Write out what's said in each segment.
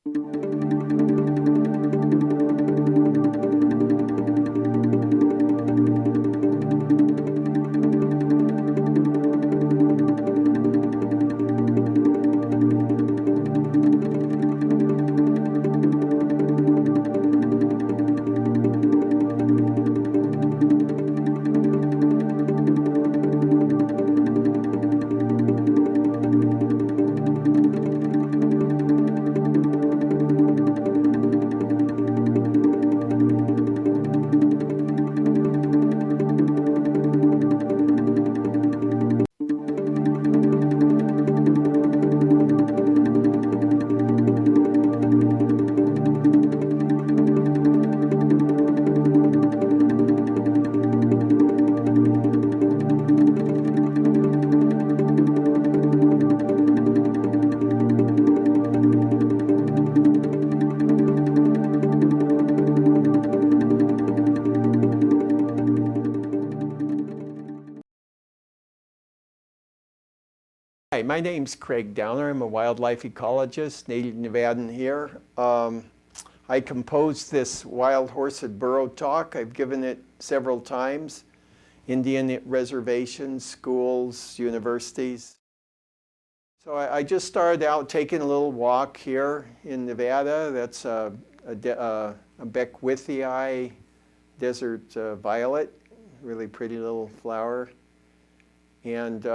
Hi, my name's Craig Downer. I'm a wildlife ecologist, native Nevadan here. I composed this wild horse at burro talk. I've given it several times. Indian reservations, schools, universities. So I just started out taking a little walk here in Nevada. That's a Beckwithii desert violet, really pretty little flower. And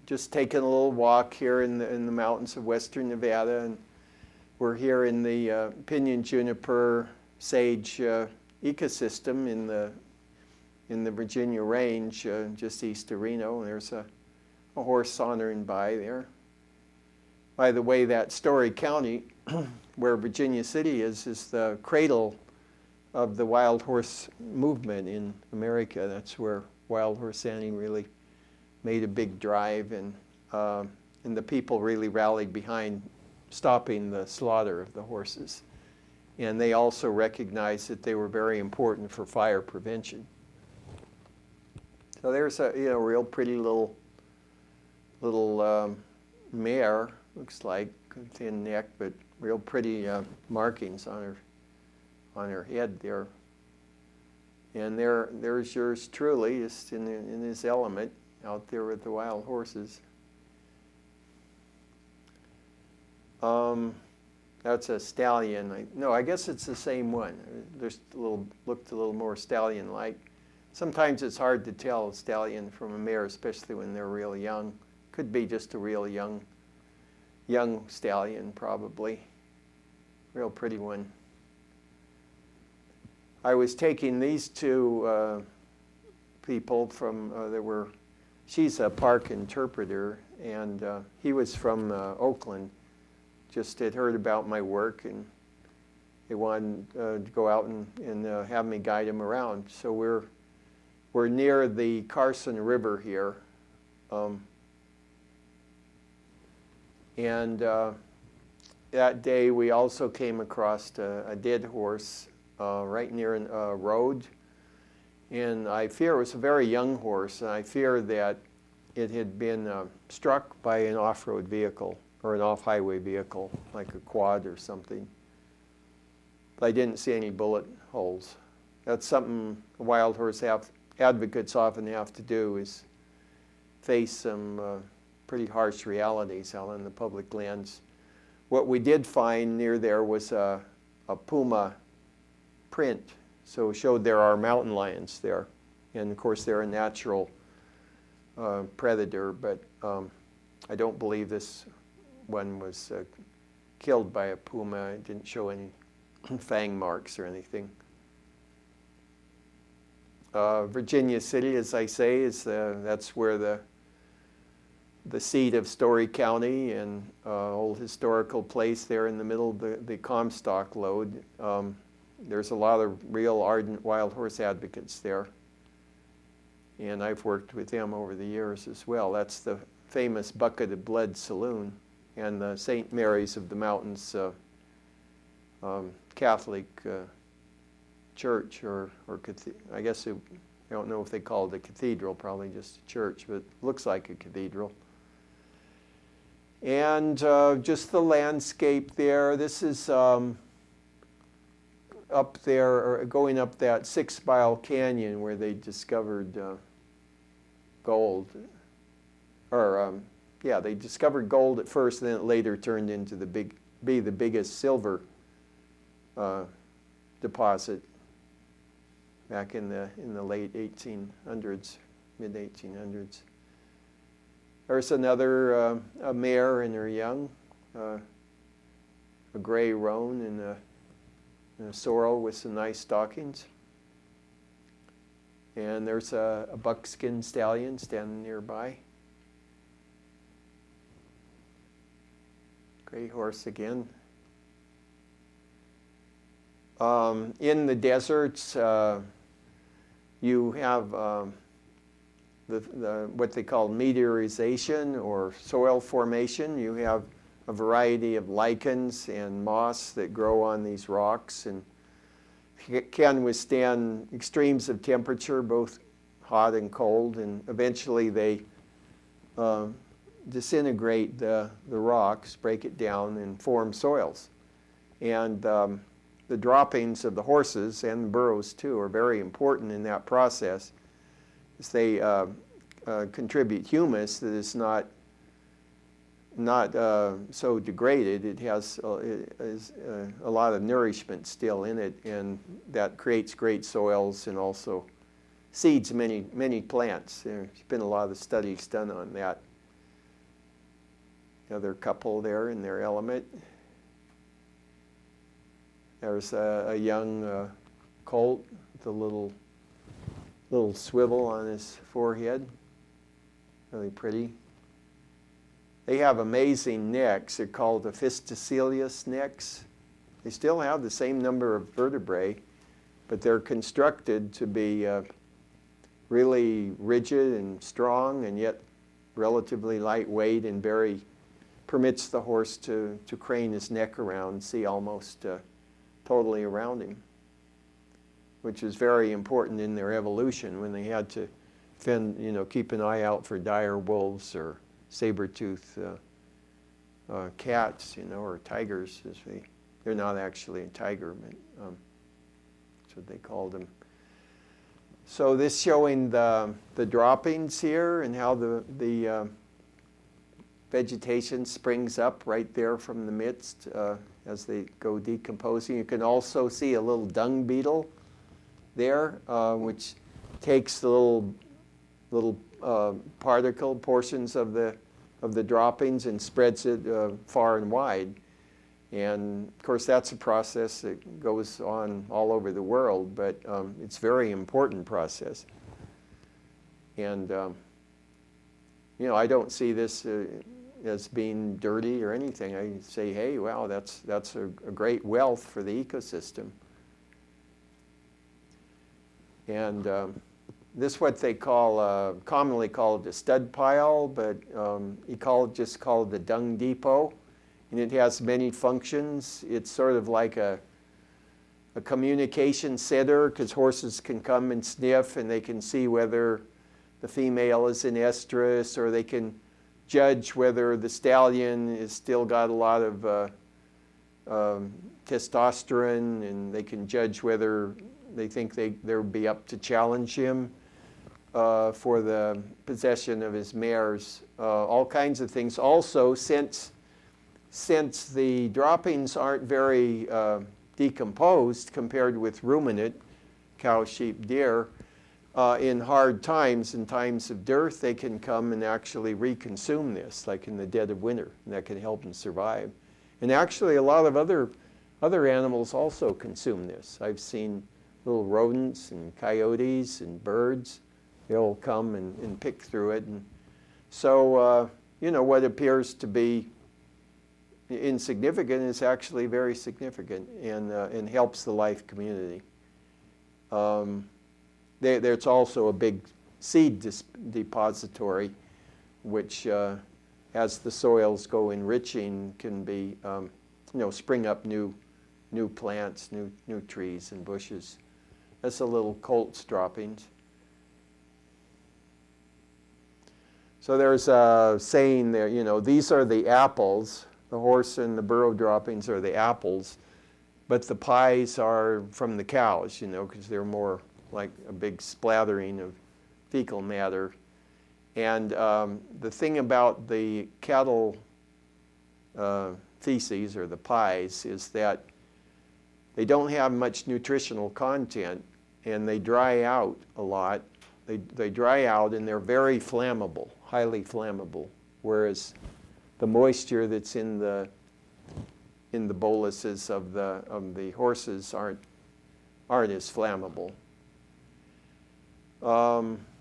just taking a little walk here in the mountains of western Nevada, and we're here in the pinyon juniper sage ecosystem in the Virginia Range, just east of Reno. And there's a horse sauntering by there. By the way, that Story County, where Virginia City is the cradle of the wild horse movement in America. That's where wild horse standing really made a big drive, and the people really rallied behind stopping the slaughter of the horses. And they also recognized that they were very important for fire prevention. So there's a real pretty little mare, looks like, thin neck, but real pretty markings on her head there. And there's yours truly, just in his element, out there with the wild horses. That's a stallion. I guess it's the same one. Looked a little more stallion-like. Sometimes it's hard to tell a stallion from a mare, especially when they're real young. Could be just a real young stallion, probably. Real pretty one. I was taking these two people from, she's a park interpreter, and he was from Oakland. Just had heard about my work, and they wanted to go out and have me guide him around. So we're near the Carson River here, and that day we also came across a dead horse right near a road. And I fear it was a very young horse, and I fear that it had been struck by an off-road vehicle or an off-highway vehicle, like a quad or something. But I didn't see any bullet holes. That's something wild horse advocates often have to do, is face some pretty harsh realities out on the public lands. What we did find near there was a puma print. So it showed there are mountain lions there. And of course they're a natural predator, but I don't believe this one was killed by a puma. It didn't show any fang marks or anything. Virginia City, as I say, that's where the seat of Story County, and old historical place there in the middle of the Comstock lode. There's a lot of real ardent wild horse advocates there. And I've worked with them over the years as well. That's the famous Bucket of Blood Saloon and the St. Mary's of the Mountains Catholic church, or I guess I don't know if they call it a cathedral, probably just a church, but it looks like a cathedral. And just the landscape there. This is up there, or going up that 6 Mile Canyon where they discovered gold. Or, yeah, they discovered gold at first, and then it later turned into the biggest silver deposit back in the late 1800s, mid 1800s. There's another a mare and her young, a gray roan and a sorrel with some nice stockings. And there's a buckskin stallion standing nearby. Gray horse again. In the deserts, you have what they call meteorization or soil formation. You have a variety of lichens and moss that grow on these rocks and can withstand extremes of temperature, both hot and cold, and eventually they disintegrate the rocks, break it down, and form soils. And the droppings of the horses and the burros too are very important in that process, as they contribute humus that is not so degraded. It has a lot of nourishment still in it, and that creates great soils and also seeds many plants. There's been a lot of studies done on that. Another couple there in their element. There's a young colt with a little swivel on his forehead. Really pretty. They have amazing necks. They're called Ophistocoelius necks. They still have the same number of vertebrae, but they're constructed to be really rigid and strong, and yet relatively lightweight, and permits the horse to crane his neck around, see almost totally around him, which is very important in their evolution when they had to keep an eye out for dire wolves or saber-tooth cats, or tigers. They're not actually a tiger, but that's what they called them. So this showing the droppings here and how the vegetation springs up right there from the midst as they go decomposing. You can also see a little dung beetle there, which takes the little particle portions of the droppings and spreads it far and wide. And of course that's a process that goes on all over the world, but it's a very important process. And I don't see this as being dirty or anything. I say, hey, wow, that's a great wealth for the ecosystem. And this is what they call, commonly called a stud pile, but ecologists call it the dung depot. And it has many functions. It's sort of like a communication center, because horses can come and sniff, and they can see whether the female is in estrus, or they can judge whether the stallion has still got a lot of testosterone, and they can judge whether they think they'll be up to challenge him for the possession of his mares. All kinds of things. Also, since the droppings aren't very decomposed compared with ruminant, cow, sheep, deer, in hard times, in times of dearth, they can come and actually reconsume this, like in the dead of winter, and that can help them survive. And actually, a lot of other animals also consume this. I've seen little rodents and coyotes and birds. They'll come and pick through it. And so, what appears to be insignificant is actually very significant and helps the life community. There's also a big seed depository, which as the soils go enriching can be, spring up new plants, new trees and bushes. That's a little colt's droppings. So there's a saying there, you know, these are the apples. The horse and the burro droppings are the apples, but the pies are from the cows, you know, because they're more like a big splattering of fecal matter. And the thing about the cattle feces or the pies is that they don't have much nutritional content and they dry out a lot. They dry out and they're very flammable, highly flammable, whereas the moisture that's in the boluses of the horses aren't as flammable.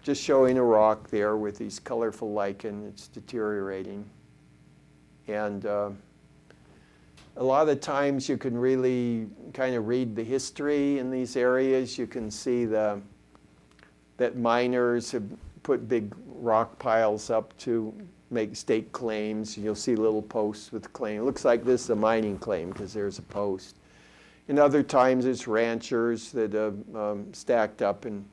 Just showing a rock there with these colorful lichen. It's deteriorating. And a lot of times you can really kind of read the history in these areas. You can see that miners have put big rock piles up to make stake claims. You'll see little posts with claim. It looks like this is a mining claim because there's a post. And other times it's ranchers that have stacked up and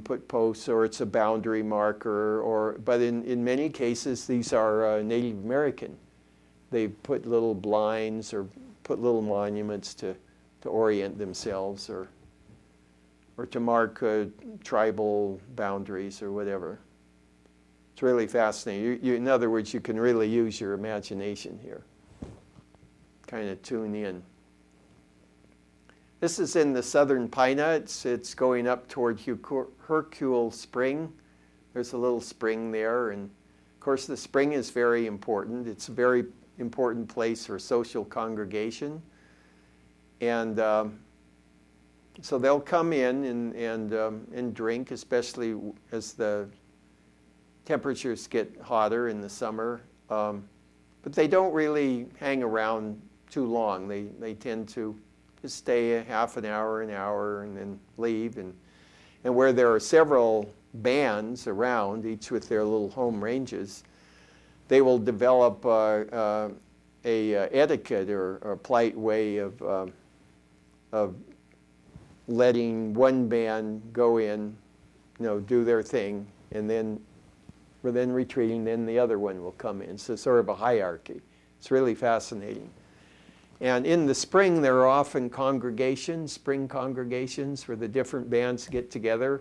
put posts, or it's a boundary marker, but in many cases these are Native American. They put little blinds or put little monuments to orient themselves or to mark tribal boundaries or whatever. It's really fascinating. In other words, you can really use your imagination here. Kind of tune in. This is in the southern Pina. It's going up toward Hercule Spring. There's a little spring there, and of course the spring is very important. It's a very important place for social congregation. And so they'll come in and drink, especially as the temperatures get hotter in the summer. But they don't really hang around too long. They tend to just stay a half an hour, and then leave. And where there are several bands around, each with their little home ranges, they will develop a etiquette or a polite way of letting one band go in, do their thing, and then retreating, then the other one will come in. So sort of a hierarchy. It's really fascinating. And in the spring, there are often congregations, spring congregations, where the different bands get together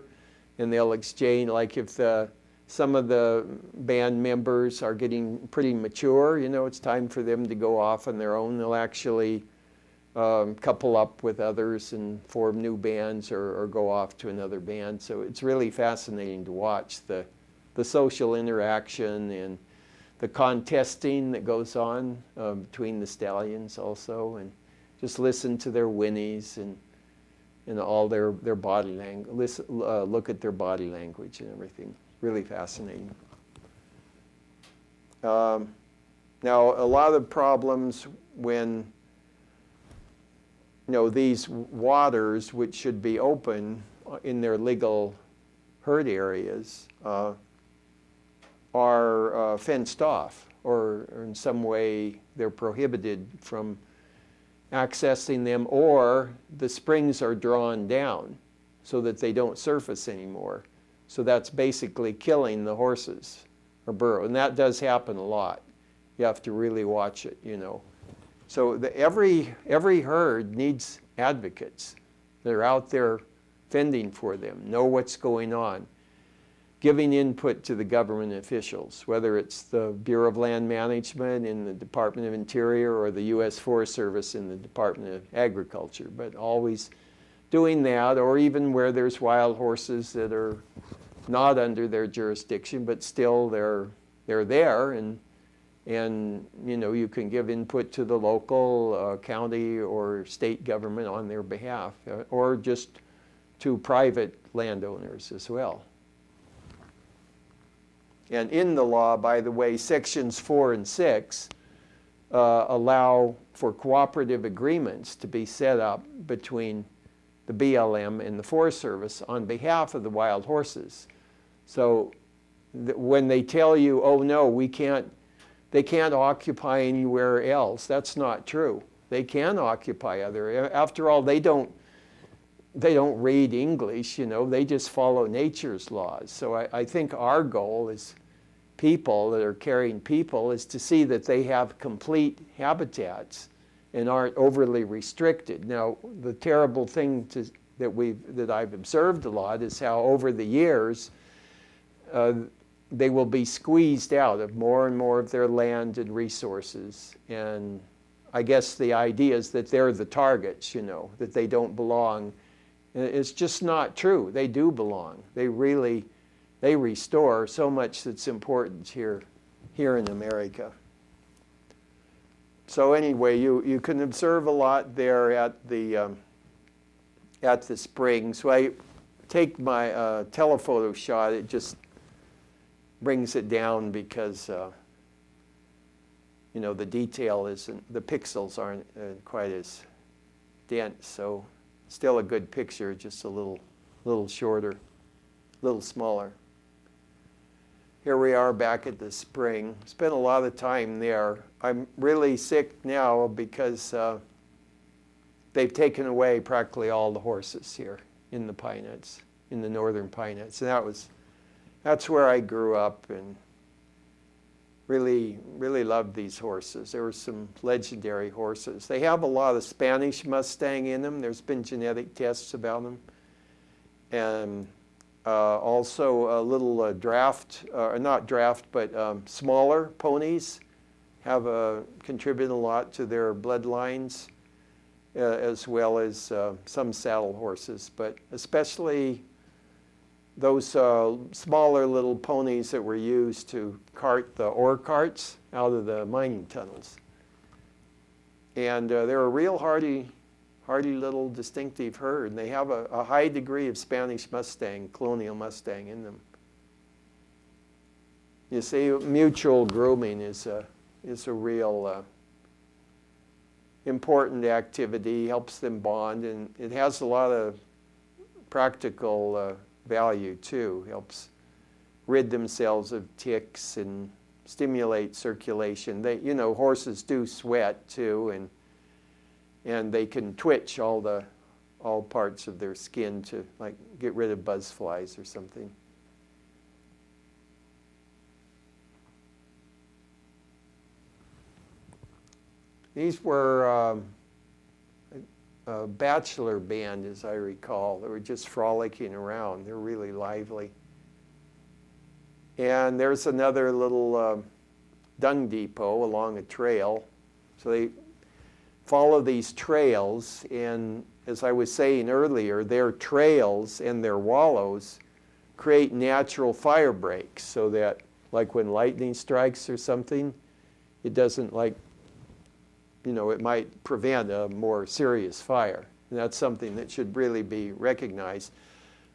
and they'll exchange, like if some of the band members are getting pretty mature, it's time for them to go off on their own. They'll actually couple up with others and form new bands or go off to another band. So it's really fascinating to watch the social interaction and the contesting that goes on between the stallions also, and just listen to their whinnies and all their body language. Look at their body language and everything. Really fascinating. Now, a lot of problems when these waters, which should be open in their legal herd areas, are fenced off, or in some way they're prohibited from accessing them, or the springs are drawn down so that they don't surface anymore. So that's basically killing the horses or burro, and that does happen a lot. You have to really watch it, So every herd needs advocates that are out there fending for them, know what's going on, giving input to the government officials, whether it's the Bureau of Land Management in the Department of Interior or the U.S. Forest Service in the Department of Agriculture, but always doing that, or even where there's wild horses that are not under their jurisdiction, but still they're there, and you can give input to the local, county, or state government on their behalf, or just to private landowners as well. And in the law, by the way, sections 4 and 6 allow for cooperative agreements to be set up between the BLM and the Forest Service on behalf of the wild horses. So when they tell you, oh no, they can't occupy anywhere else, that's not true. They can occupy after all, they don't read English, they just follow nature's laws. So I think our goal is people that are carrying people is to see that they have complete habitats and aren't overly restricted. Now, the terrible thing that I've observed a lot is how over the years they will be squeezed out of more and more of their land and resources. And I guess the idea is that they're the targets, that they don't belong. And it's just not true. They do belong. They restore so much that's important here in America. So anyway, you can observe a lot there at the spring. So I take my telephoto shot. It just brings it down because the detail isn't, the pixels aren't quite as dense. So still a good picture, just a little shorter, a little smaller. Here we are back at the spring. Spent a lot of time there. I'm really sick now because they've taken away practically all the horses here in the Pinettes, in the northern Pinettes. And that's where I grew up and really, really loved these horses. There were some legendary horses. They have a lot of Spanish Mustang in them. There's been genetic tests about them. And also a little smaller ponies have contributed a lot to their bloodlines, as well as some saddle horses, but especially those smaller little ponies that were used to cart the ore carts out of the mining tunnels. And they're a real hardy little distinctive herd, and they have a high degree of Spanish Mustang, colonial Mustang in them. You see, mutual grooming is a real important activity, helps them bond, and it has a lot of practical value too. Helps rid themselves of ticks and stimulate circulation. Horses do sweat too, and they can twitch all parts of their skin to get rid of buzz flies or something. These were a bachelor band, as I recall. They were just frolicking around. They're really lively. And there's another little dung depot along a trail. So they follow these trails, and as I was saying earlier, their trails and their wallows create natural fire breaks so that, like when lightning strikes or something, it doesn't it might prevent a more serious fire. And that's something that should really be recognized.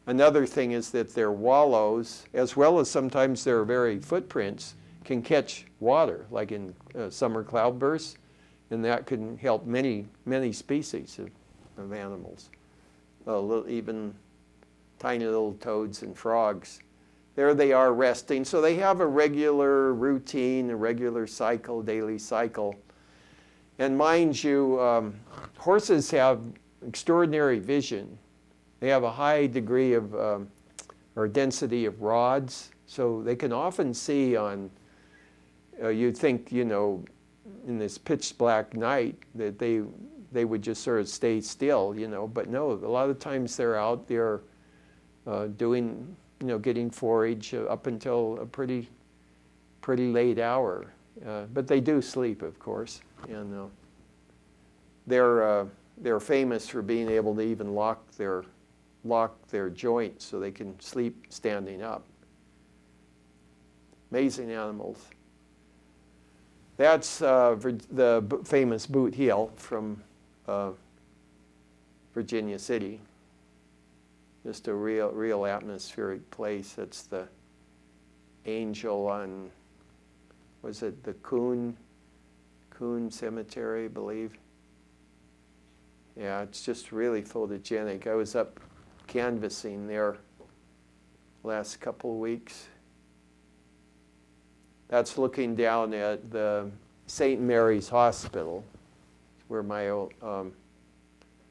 Another thing is that their wallows, as well as sometimes their very footprints, can catch water, like in summer cloudbursts, and that can help many, many species of animals, even tiny little toads and frogs. There they are resting. So they have a regular routine, a regular cycle, daily cycle. And mind you, horses have extraordinary vision. They have a high degree of, or density of rods, so they can often see on, you'd think, in this pitch black night that they would just sort of stay still, but no, a lot of times they're out there doing, getting forage up until a pretty late hour. But they do sleep, of course, and they're famous for being able to even lock their joints so they can sleep standing up. Amazing animals. That's the famous Boot Hill from Virginia City. Just a real atmospheric place. That's the Angel on, was it the Coon Cemetery, I believe? Yeah, it's just really photogenic. I was up canvassing there last couple of weeks. That's looking down at the St. Mary's Hospital, where my old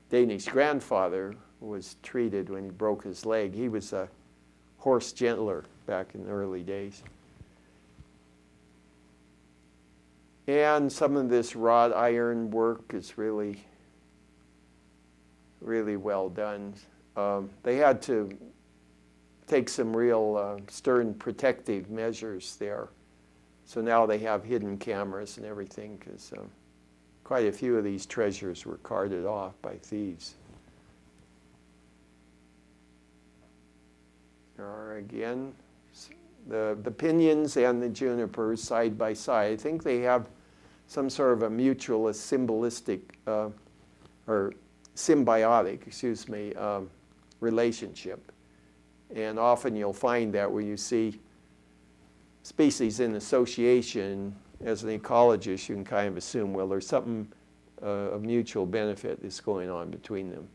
Danish grandfather was treated when he broke his leg. He was a horse gentler back in the early days. And some of this wrought iron work is really, really well done. They had to take some real stern protective measures there. So now they have hidden cameras and everything, because quite a few of these treasures were carted off by thieves. There are, again, the pinions and the junipers side by side. I think they have some sort of a mutual symbolistic or symbiotic, relationship. And often you'll find that where you see species in association, as an ecologist, you can kind of assume, well, there's something of mutual benefit that's going on between them.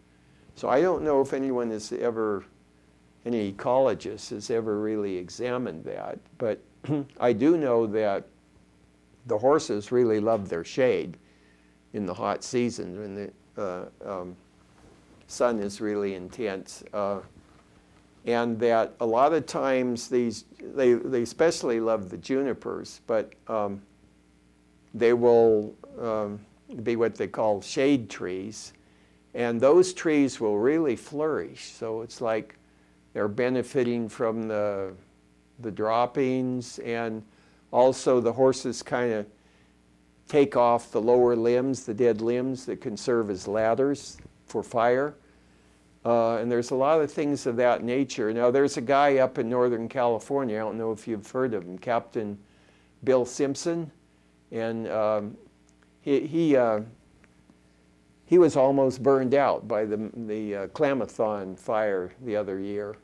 So I don't know if anyone has ever, any ecologist has ever really examined that, but I do know that the horses really love their shade in the hot season when the sun is really intense. And that a lot of times they especially love the junipers, but they will be what they call shade trees. And those trees will really flourish. So it's like they're benefiting from the droppings, and also the horses kind of take off the lower limbs, the dead limbs that can serve as ladders for fire. And there's a lot of things of that nature. Now, there's a guy up in Northern California, I don't know if you've heard of him, Captain Bill Simpson. And he was almost burned out by the Klamathon fire the other year.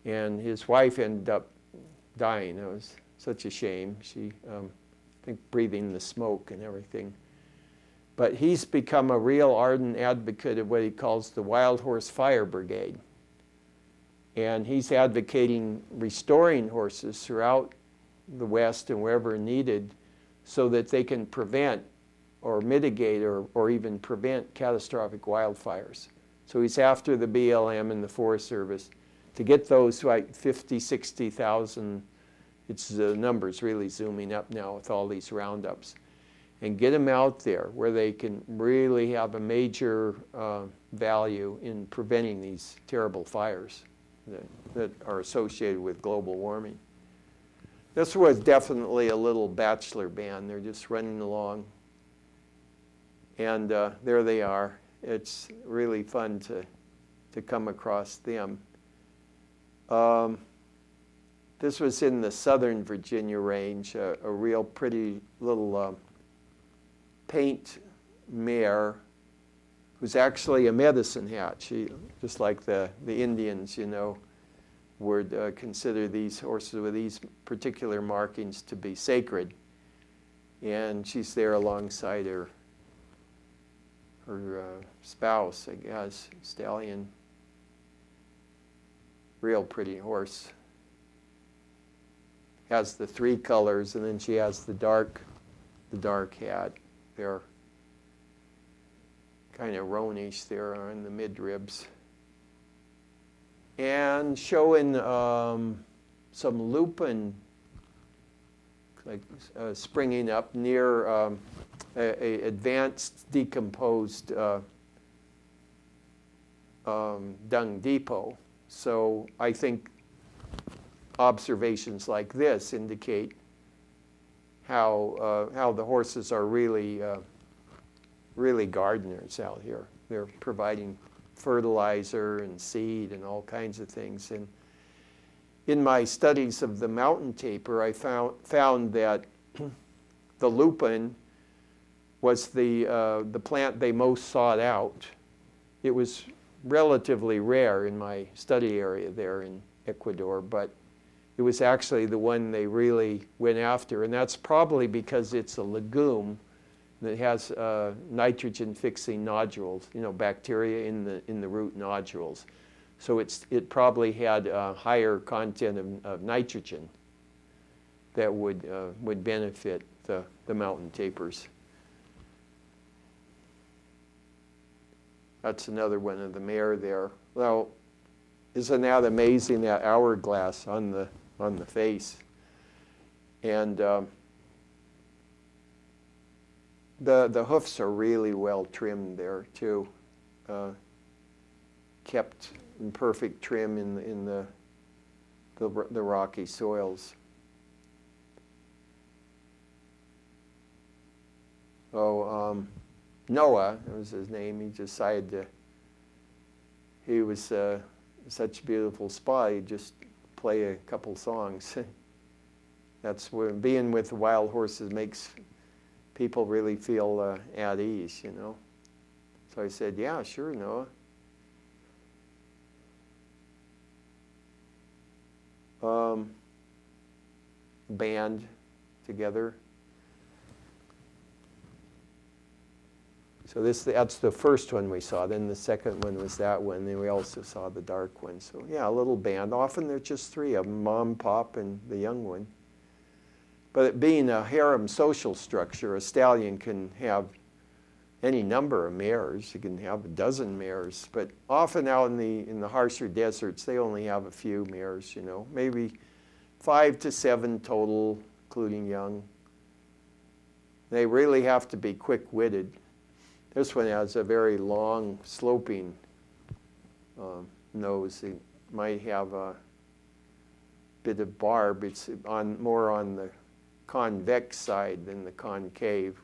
And his wife ended up dying. It was such a shame. She, I think, breathing the smoke and everything. But he's become a real ardent advocate of what he calls the Wild Horse Fire Brigade. And he's advocating restoring horses throughout the West and wherever needed so that they can prevent or mitigate or even prevent catastrophic wildfires. So he's after the BLM and the Forest Service to get those like 50, 60,000, it's the numbers really zooming up now with all these roundups, and get them out there where they can really have a major value in preventing these terrible fires that are associated with global warming. This was definitely a little bachelor band. They're just running along. And there they are. It's really fun to come across them. This was in the Southern Virginia range, a real pretty little paint mare who's actually a medicine hat. She, just like the Indians, would consider these horses with these particular markings to be sacred. And she's there alongside her spouse, I guess, stallion. Real pretty horse. Has the three colors, and then she has the dark hat. They're kind of roanish there on the midribs. And showing some lupin like springing up near a advanced decomposed dung depot. So I think observations like this indicate how the horses are really gardeners out here. They're providing fertilizer and seed and all kinds of things. And in my studies of the mountain tapir, I found that the lupin was the plant they most sought out. It was relatively rare in my study area there in Ecuador, but it was actually the one they really went after, and that's probably because it's a legume that has nitrogen-fixing nodules, bacteria in the root nodules. So it probably had a higher content of nitrogen that would benefit the mountain tapirs. That's another one of the mare there. Well, isn't that amazing, that hourglass on the face? And The hoofs are really well trimmed there too, kept in perfect trim in the rocky soils. Oh, Noah, that was his name. He decided to. He was such a beautiful spot. He'd just play a couple songs. That's where being with the wild horses makes people really feel at ease, you know. So I said, yeah, sure, Noah. Band together. So that's the first one we saw. Then the second one was that one. Then we also saw the dark one. So yeah, a little band. Often there's just three of them, Mom, Pop, and the young one. But it being a harem social structure, a stallion can have any number of mares. You can have a dozen mares. But often out in the harsher deserts, they only have a few mares, you know, maybe 5 to 7 total, including young. They really have to be quick-witted. This one has a very long, sloping nose. It might have a bit of barb. It's more on the convex side than the concave.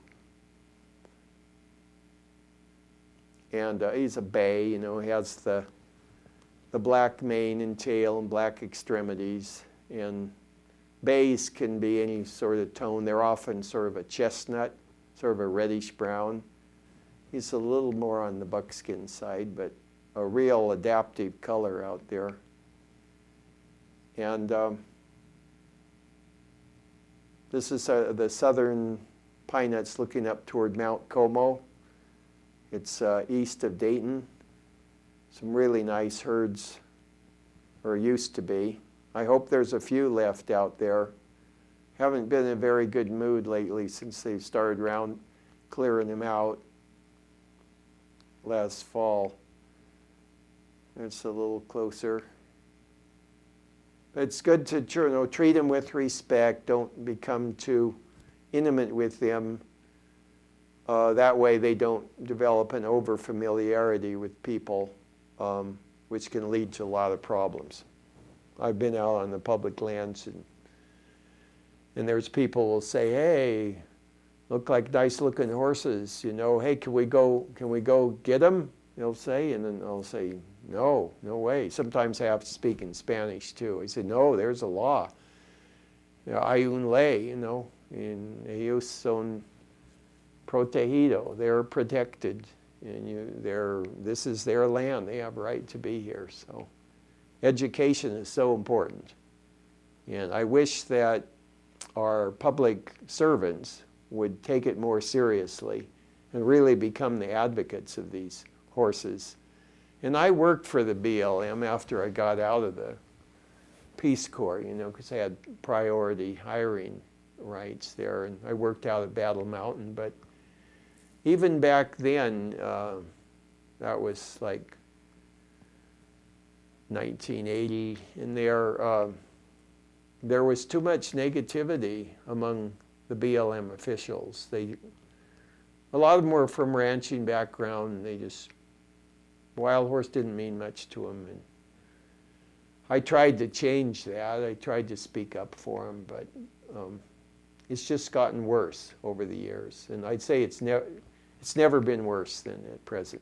And he's a bay, you know. He has the black mane and tail and black extremities. And bays can be any sort of tone. They're often sort of a chestnut, sort of a reddish brown. He's a little more on the buckskin side, but a real adaptive color out there. And this is the southern pine nuts looking up toward Mount Como. It's east of Dayton. Some really nice herds, or used to be. I hope there's a few left out there. Haven't been in a very good mood lately since they've started around clearing them out last fall. It's a little closer. It's good to treat them with respect. Don't become too intimate with them. That way they don't develop an over-familiarity with people, which can lead to a lot of problems. I've been out on the public lands, and there's people who will say, hey, look like nice-looking horses, you know. Hey, can we go get them? They'll say, and then I'll say, no way. Sometimes I have to speak in Spanish too. I say, no, there's a law. Hay un ley, you know, and ellos son protegido. They're protected, and this is their land. They have a right to be here. So, education is so important, and I wish that our public servants would take it more seriously and really become the advocates of these horses. And I worked for the BLM after I got out of the Peace Corps, you know, because I had priority hiring rights there, and I worked out at Battle Mountain. But even back then, that was like 1980, and there was too much negativity among the BLM officials. A lot of them were from ranching background, and wild horse didn't mean much to them. And I tried to change that. I tried to speak up for them, but it's just gotten worse over the years. And I'd say it's never been worse than at present.